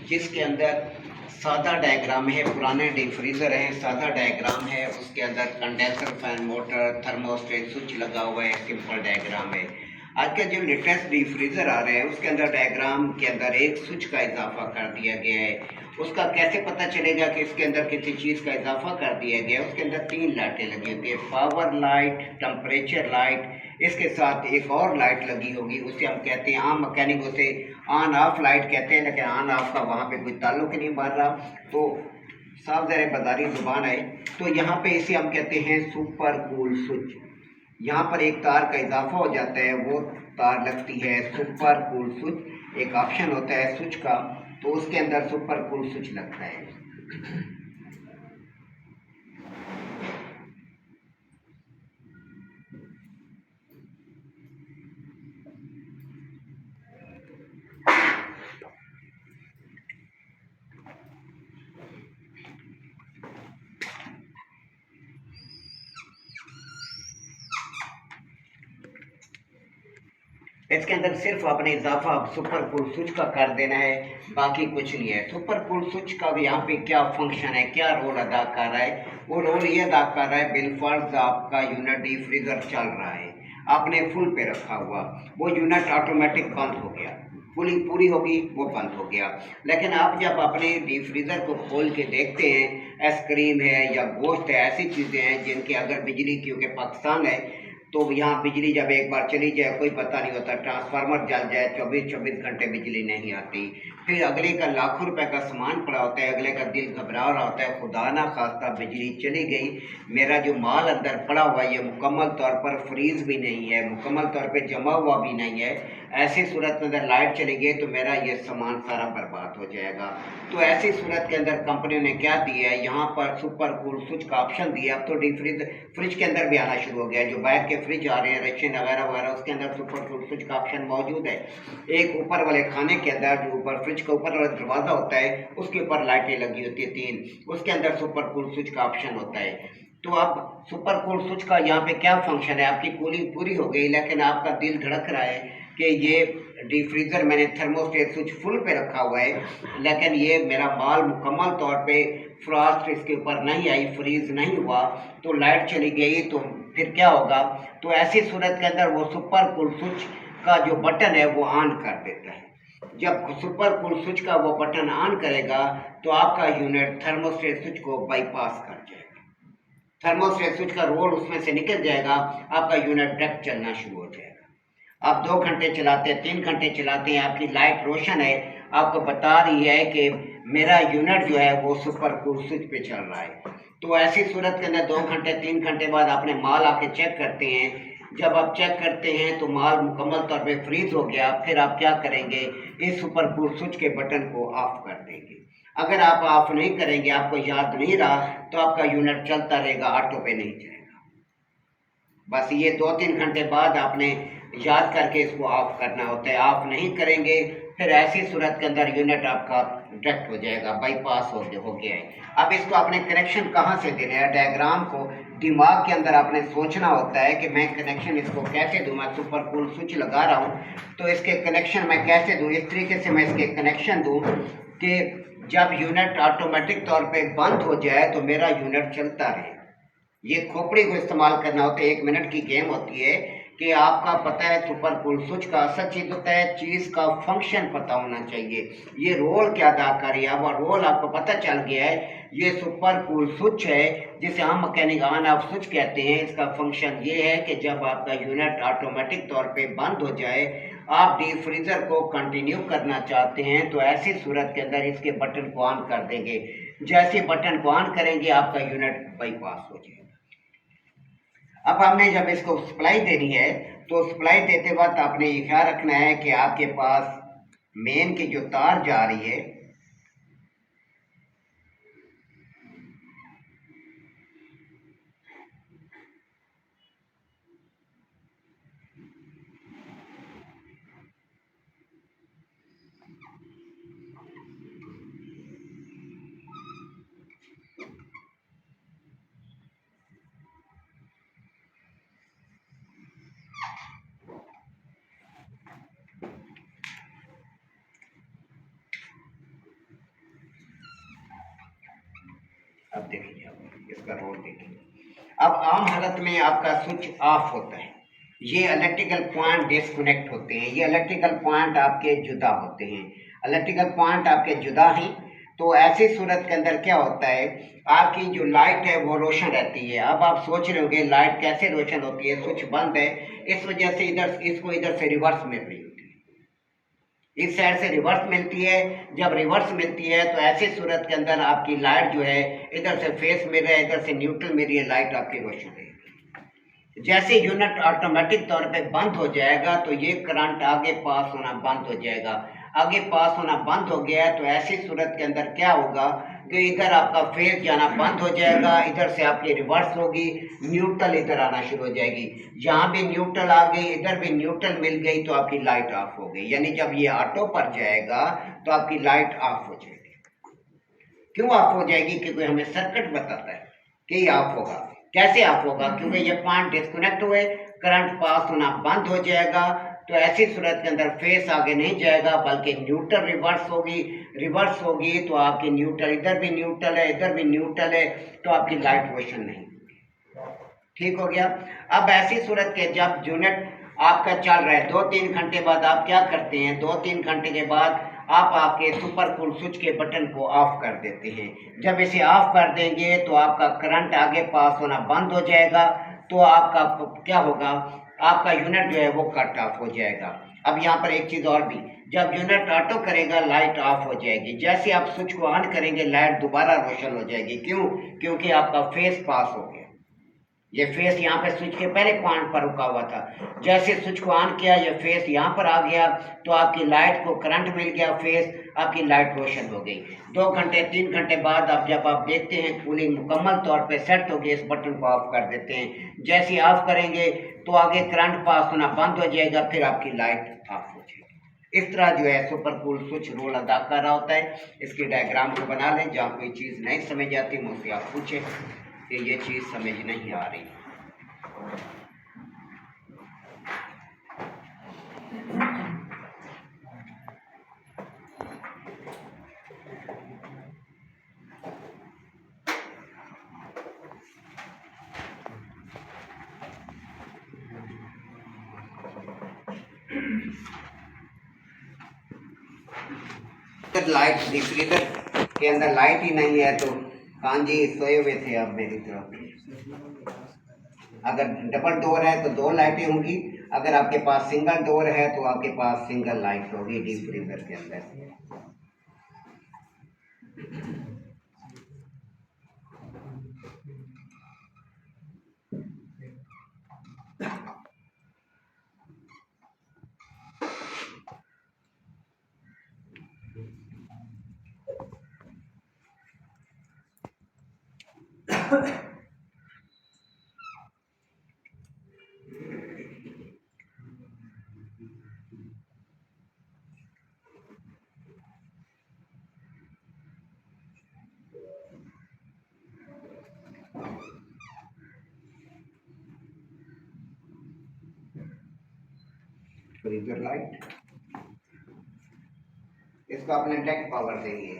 जिसके अंदर सादा डायग्राम है, पुराने डीप फ्रीज़र है, सादा डायग्राम है, उसके अंदर condenser fan, motor, thermostat, switch लगा हुआ है, सिंपल डायग्राम है। आज का जो लेटेस्ट डीप फ्रीज़र आ रहे हैं उसके अंदर डायग्राम के अंदर एक स्विच का इजाफा कर दिया गया है। उसका कैसे पता चलेगा कि इसके अंदर किसी चीज़ का इजाफा कर दिया गया है? उसके अंदर 3 लाइटें लगी होती है, पावर लाइट, टेम्परेचर लाइट, इसके साथ एक और लाइट लगी होगी, उसे हम कहते हैं, आम मैकेनिक उसे ऑन ऑफ लाइट कहते हैं, लेकिन ऑन ऑफ का वहाँ पे कोई ताल्लुक नहीं मार रहा, तो साफ ज़रा बाजारी जुबान है। तो यहाँ पे इसे हम कहते हैं सुपर कूल स्विच। यहाँ पर एक तार का इजाफा हो जाता है, वो तार लगती है सुपर कूल स्विच। एक ऑप्शन होता है स्विच का, तो उसके अंदर सुपर कूल स्विच लगता है। इसके अंदर सिर्फ आपने इजाफा सुपर कूल स्विच का कर देना है, बाकी कुछ नहीं है। सुपर कूल स्विच का भी यहाँ पे क्या फंक्शन है, क्या रोल अदा कर रहा है? वो रोल ये अदा कर रहा है, बिलफर्ज आपका यूनिट डीप फ्रीजर चल रहा है, आपने फुल पे रखा हुआ, वो यूनिट ऑटोमेटिक बंद हो गया, कूलिंग पूरी होगी, वो बंद हो गया। लेकिन आप जब अपने डीप फ्रीजर को खोल के देखते हैं, आइसक्रीम है या गोश्त है, ऐसी चीज़ें हैं जिनके अगर बिजली, क्योंकि पाकिस्तान है तो यहाँ बिजली जब एक बार चली जाए कोई पता नहीं होता, ट्रांसफार्मर जल जाए, 24-24 घंटे बिजली नहीं आती, फिर अगले का लाखों रुपए का सामान पड़ा होता है, अगले का दिल घबरा रहा होता है, खुदा ना खास्ता बिजली चली गई, मेरा जो माल अंदर पड़ा हुआ है ये मुकम्मल तौर पर फ्रीज भी नहीं है, मुकम्मल तौर पर जमा हुआ भी नहीं है, ऐसी सूरत में अगर लाइट चली गई तो मेरा ये सामान सारा बर्बाद हो जाएगा। तो ऐसी सूरत के अंदर कंपनी ने क्या दिया है, यहाँ पर सुपर कूल स्विच का ऑप्शन दिया। अब तो डीप फ्रिज के अंदर भी आना शुरू हो गया है, जो बाहर के फ्रिज आ रहे हैं रशियन वगैरह वगैरह, उसके अंदर सुपर कूल स्विच का ऑप्शन मौजूद है। एक ऊपर वाले खाने के अंदर, जो ऊपर फ्रिज का ऊपर वाला दरवाजा होता है उसके ऊपर लाइटें लगी होती है 3, उसके अंदर सुपर कूल स्विच का ऑप्शन होता है। तो अब सुपर कूल स्विच का यहाँ पे क्या फंक्शन है, आपकी कूलिंग पूरी हो गई लेकिन आपका दिल धड़क रहा है कि ये डीप फ्रीज़र मैंने थर्मोस्टेट स्विच फुल पे रखा हुआ है, लेकिन ये मेरा माल मुकम्मल तौर पे फ्रॉस्ट इसके ऊपर नहीं आई, फ्रीज नहीं हुआ, तो लाइट चली गई तो फिर क्या होगा? तो ऐसी सूरत के अंदर वो सुपर कूल स्विच का जो बटन है वो ऑन कर देता है। जब सुपर कूल स्विच का वो बटन ऑन करेगा तो आपका यूनिट थर्मोस्टेट स्विच को बाईपास कर जाएगा, थर्मोस्टेट स्विच का रोल उसमें से निकल जाएगा, आपका यूनिट डायरेक्ट चलना शुरू हो जाएगा। आप 2 घंटे चलाते हैं, 3 घंटे चलाते हैं, आपकी लाइट रोशन है, आपको बता रही है कि मेरा यूनिट जो है वो सुपर कूल स्विच पे चल रहा है। तो ऐसी सूरत के अंदर 2 घंटे 3 घंटे बाद आपने माल आके चेक करते हैं, जब आप चेक करते हैं तो माल मुकम्मल तौर पे फ्रीज हो गया, फिर आप क्या करेंगे, इस सुपर कूल स्विच के बटन को ऑफ कर देंगे। अगर आप ऑफ नहीं करेंगे, आपको याद नहीं रहा, तो आपका यूनिट चलता रहेगा, ऑटो पे नहीं जाएगा। बस ये 2-3 घंटे बाद आपने याद करके इसको ऑफ करना होता है, ऑफ नहीं करेंगे फिर ऐसी सूरत के अंदर यूनिट आपका डेड हो जाएगा, बाईपास हो गया है। अब इसको आपने कनेक्शन कहाँ से देना है, डायग्राम को दिमाग के अंदर आपने सोचना होता है कि मैं कनेक्शन इसको कैसे दूँ, मैं सुपर कूल स्विच लगा रहा हूँ तो इसके कनेक्शन मैं कैसे दूँ, इस तरीके से मैं इसके कनेक्शन दूँ कि जब यूनिट ऑटोमेटिक तौर पर बंद हो जाए तो मेरा यूनिट चलता रहे। ये खोपड़ी को इस्तेमाल करना होता है, 1 मिनट की गेम होती है कि आपका पता है सुपर कूल स्विच का असल चीज़ होता है, चीज़ का फंक्शन पता होना चाहिए, ये रोल क्या अदा कर रही है, वो रोल आपको पता चल गया है। ये सुपर कूल स्विच है जिसे हम मैकेनिक ऑन ऑफ स्विच कहते हैं। इसका फंक्शन ये है कि जब आपका यूनिट ऑटोमेटिक तौर पे बंद हो जाए, आप डीप फ्रीजर को कंटिन्यू करना चाहते हैं तो ऐसी सूरत के अंदर इसके बटन को ऑन कर देंगे, जैसे बटन को ऑन करेंगे आपका यूनिट बाईपास हो जाएगा। अब हमने जब इसको सप्लाई देनी है तो सप्लाई देते वक्त आपने ये ख्याल रखना है कि आपके पास मेन की जो तार जा रही है अब देखिए, आप इसका रोल देखिए। अब आम हालत में आपका स्विच ऑफ होता है, ये इलेक्ट्रिकल पॉइंट डिस्कनेक्ट होते हैं, ये इलेक्ट्रिकल पॉइंट आपके जुदा होते हैं, इलेक्ट्रिकल पॉइंट आपके जुदा हैं। तो ऐसी सूरत के अंदर क्या होता है, आपकी जो लाइट है वो रोशन रहती है। अब आप सोच रहे होंगे लाइट कैसे रोशन होती है, स्विच बंद है, इस वजह से इसको इधर से रिवर्स मिल रही होती है, इस साइड से रिवर्स मिलती है। जब रिवर्स मिलती है तो ऐसी सूरत के अंदर आपकी लाइट जो है इधर से फेस मिल रहा है, इधर से न्यूट्रल मिल रही है, लाइट आपकी रोशन है। जैसे यूनिट ऑटोमेटिक तौर पे बंद हो जाएगा तो ये करंट आगे पास होना बंद हो जाएगा। आगे पास होना बंद हो गया तो ऐसी सूरत के अंदर क्या होगा कि इधर आपका फेज जाना बंद हो जाएगा, इधर से आपकी रिवर्स होगी, न्यूट्रल इधर आना शुरू हो जाएगी। जहां भी न्यूट्रल आ गई, इधर भी न्यूट्रल मिल गई तो आपकी लाइट ऑफ हो गई। यानी जब ये ऑटो पर जाएगा तो आपकी लाइट ऑफ हो जाएगी। क्यों ऑफ हो जाएगी? क्योंकि हमें सर्किट बताता है कि ये ऑफ होगा। कैसे ऑफ होगा? क्योंकि ये पॉइंट डिस्कनेक्ट हुए, करंट पास होना बंद हो जाएगा। तो ऐसी सूरत के अंदर फेस आगे नहीं जाएगा बल्कि न्यूट्रल रिवर्स होगी। रिवर्स होगी तो आपकी न्यूट्रल, इधर भी न्यूट्रल है, इधर भी न्यूट्रल है, तो आपकी लाइट रोशन नहीं। ठीक हो गया। अब ऐसी सूरत के जब यूनिट आपका चल रहा है, 2-3 घंटे बाद आप क्या करते हैं, 2-3 घंटे के बाद आप आपके सुपर कूल स्विच के बटन को ऑफ कर देते हैं। जब इसे ऑफ कर देंगे तो आपका करंट आगे पास होना बंद हो जाएगा। तो आपका क्या होगा, आपका यूनिट जो है वो कट ऑफ हो जाएगा। अब यहाँ पर एक चीज़ और भी, जब यूनिट ऑटो करेगा लाइट ऑफ हो जाएगी, जैसे आप स्विच को ऑन करेंगे लाइट दोबारा रोशन हो जाएगी। क्यों? क्योंकि आपका फेस पास हो गया। ये फेस यहाँ पे स्विच के पहले पॉइंट पर रुका हुआ था, जैसे स्विच को ऑन किया ये फेस यहाँ पर आ गया तो आपकी लाइट को करंट मिल गया, फेस आपकी लाइट रोशन हो गई। 2 घंटे 3 घंटे बाद अब जब आप देखते हैं कूलिंग मुकम्मल तौर पे सेट हो गई, इस बटन को ऑफ कर देते हैं। जैसे ऑफ करेंगे तो आगे करंट पास होना बंद हो जाएगा, फिर आपकी लाइट ऑफ हो जाएगी। इस तरह जो है सुपर कूल स्विच रोल अदा कर रहा होता है। इसके डायग्राम को बना लें, जहाँ कोई चीज़ नहीं समझ आती मुझसे आप पूछें कि ये चीज़ समझ नहीं आ रही। लाइट फ्रीजर के अंदर लाइट ही नहीं है तो कान जी सोए हुए थे आप मेरी तरफ। अगर डबल डोर है तो 2 लाइटें होंगी, अगर आपके पास सिंगल डोर है तो आपके पास सिंगल लाइट होगी डीप फ्रीजर के अंदर। फ्रीजर लाइट, इसको अपने डेक पावर देंगे।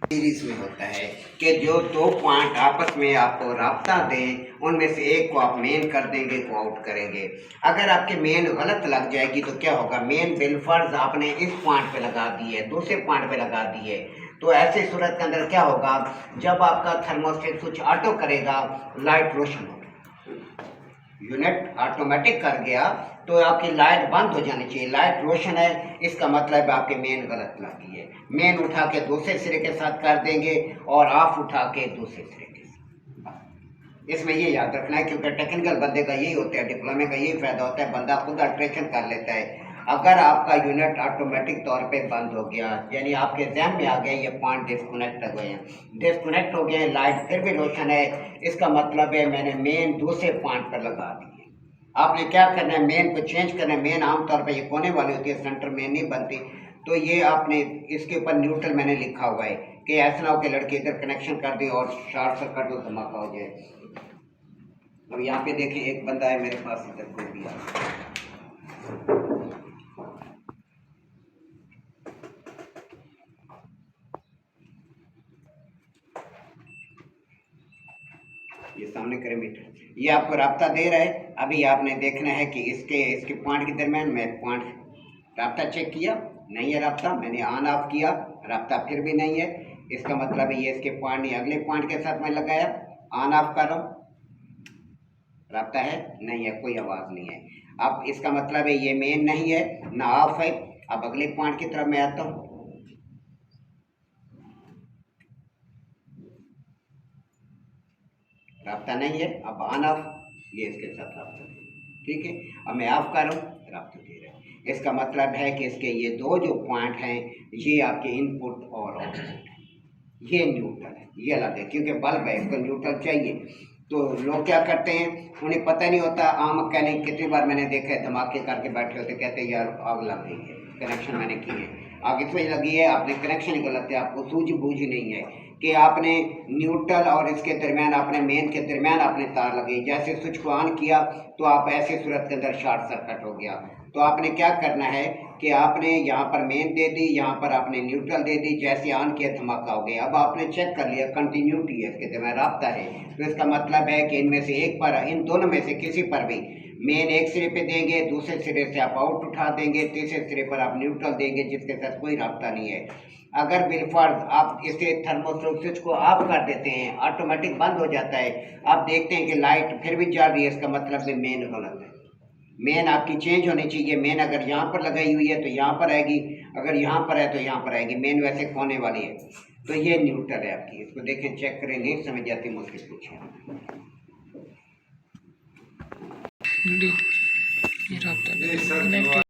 सीरीज में होता है कि जो 2 पॉइंट आपस में आपको राब्ता दें, उनमें से एक को आप मेन कर देंगे, को आउट करेंगे। अगर आपके मेन गलत लग जाएगी तो क्या होगा, मेन बिलफर्ज आपने इस पॉइंट पे लगा दी है, दूसरे पॉइंट पे लगा दी है, तो ऐसे सूरत के अंदर क्या होगा, जब आपका थर्मोस्टेट स्विच ऑटो करेगा लाइट रोशन होगी। यूनिट ऑटोमेटिक कर गया तो आपकी लाइट बंद हो जानी चाहिए, लाइट रोशन है, इसका मतलब आपके मेन गलत लगी है। मेन उठा के दूसरे सिरे के साथ कर देंगे और ऑफ उठा के दूसरे सिरे के साथ। इसमें ये याद रखना है क्योंकि टेक्निकल बंदे का यही होता है, डिप्लोमे का यही फायदा होता है, बंदा खुद अल्ट्रेशन कर लेता है। अगर आपका यूनिट ऑटोमेटिक तौर पे बंद हो गया, यानी आपके जहन में आ गया ये पॉइंट डिस्कनेक्ट हो गए, डिस्कनेक्ट हो गए, लाइट फिर भी रोशन है, इसका मतलब है मैंने मेन दूसरे पॉइंट पर लगा दी। आपने क्या करना है, मेन को चेंज करना है। मेन आमतौर पर ये कोने वाली होती है, सेंटर मेन नहीं बनती, तो ये आपने इसके ऊपर न्यूट्रल मैंने लिखा हुआ है कि ऐसा ना हो कि लड़के इधर कनेक्शन कर दे और शॉर्ट सर्किट हो धमाका हो जाए। अब यहाँ पे देखिए एक बंदा है मेरे पास, इधर कोई भी आ, ये सामने करें मीटर, ये आपको राब्ता दे रहा है। अभी आपने देखना है कि इसके पॉइंट के दरमियान मैं पॉइंट राब्ता चेक किया, नहीं है राब्ता, मैंने ऑन ऑफ किया, राब्ता फिर भी नहीं है। इसका मतलब है ये इसके पॉइंट नहीं, अगले पॉइंट के साथ मैं लगाया, ऑन ऑफ कर रहा हूँ, राब्ता है नहीं है, कोई आवाज़ नहीं है। अब इसका मतलब है ये मेन नहीं है ना ऑफ है। अब अगले पॉइंट की तरफ मैं आता हूँ, राब्ता नहीं है, अब ऑन ऑफ, ये इसके साथ राब्ता है, ठीक है। अब मैं ऑफ कर रहा हूँ, राब्ता दे रहा है। इसका मतलब है कि इसके ये दो जो पॉइंट हैं ये आपके इनपुट और आउटपुट, ये न्यूट्रल है, ये अलग है, क्योंकि बल्ब है इसको न्यूट्रल चाहिए। तो लोग क्या करते हैं, उन्हें पता नहीं होता। आम मैकेनिक कितनी बार मैंने देखा है धमाके करके बैठे होते, कहते हैं यार आग लग गई है, कनेक्शन मैंने की है, आग इसमें लगी है, आपने कनेक्शन ही गलत है, आपको सूझबूझ ही नहीं है कि आपने न्यूट्रल और इसके दरमियान, आपने मेन के दरमियान आपने तार लगी। जैसे स्विच को ऑन किया तो आप ऐसी सूरत के अंदर शॉर्ट सर्किट हो गया। तो आपने क्या करना है कि आपने यहाँ पर मेन दे दी, यहाँ पर आपने न्यूट्रल दे दी, जैसे ऑन किया धमाका हो गया। अब आपने चेक कर लिया कंटिन्यूटी है, इसके दरमियान राब्ता है, तो इसका मतलब है कि इनमें से एक पर, इन दोनों में से किसी पर भी मेन एक सिरे पे देंगे, दूसरे सिरे से आप आउट उठा देंगे, तीसरे सिरे पर आप न्यूट्रल देंगे, जिसके साथ कोई राब्ता नहीं है। अगर बिलफर्ज आप इसे थर्मोस्टेट स्विच को ऑफ कर देते हैं, ऑटोमेटिक बंद हो जाता है, आप देखते हैं कि लाइट फिर भी जल रही है, इसका मतलब है मेन गलत है। मेन आपकी चेंज होनी चाहिए। मेन अगर यहाँ पर लगाई हुई है तो यहाँ पर आएगी, अगर यहाँ पर है तो यहाँ पर आएगी। मेन वैसे कोने वाली है, तो ये न्यूट्रल है आपकी। इसको देखें, चेक करें, नहीं समझ जाती मुझसे पूछें। ये राब्ता